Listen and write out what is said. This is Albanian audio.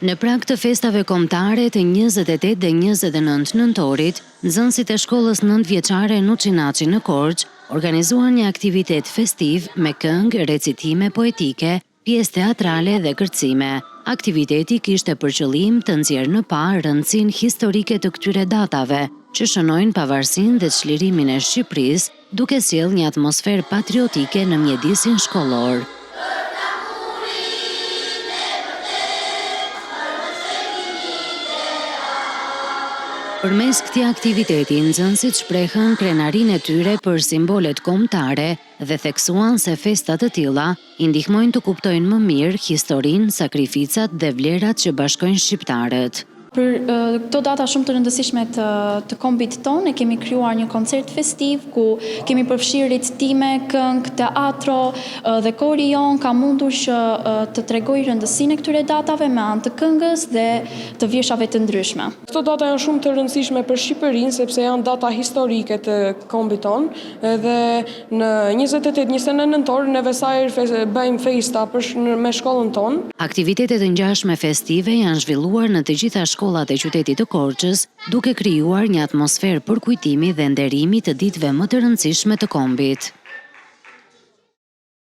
Në prag të festave kombëtare të 28 dhe 29 nëntorit, nxënësit e shkollës 9-vjeçare Nuçinaçi në Korçë organizuan një aktivitet festiv me këngë, recitime poetike, pjesë teatrale dhe kërcime. Aktiviteti kishte për qëllim të nxjerrë në pa rëndësinë historike të këtyre datave, që shënojnë pavarësinë dhe çlirimin e Shqipërisë, duke sjellë një atmosferë patriotike në mjedisin shkollor. Përmes këtij aktiviteti, nxënësit shprehën krenarinë e tyre për simbolet kombëtare dhe theksuan se festa të tilla i ndihmojnë të kuptojnë më mirë historinë, sakrificat dhe vlerat që bashkojnë shqiptarët. Për këto data shumë të rëndësishme të kombit tonë, kemi krijuar një koncert festiv ku kemi përfshirë recitime, këngë, teatro dhe kori jon ka mundur që të tregojë rëndësinë e këtyre datave me anë të këngës dhe të vjeshave të ndryshme. Këto data janë shumë të rëndësishme për Shqipërinë sepse janë data historike të kombit tonë dhe në 28-29 nëntor në Vesajër bëjmë festa me shkollën tonë. Aktivitetet e ngjashme festive janë zhvilluar në të gjitha shkollat e qytetit të Korçës, duke krijuar një atmosferë përkujtimi dhe nderimi të ditëve më të rëndësishme të kombit.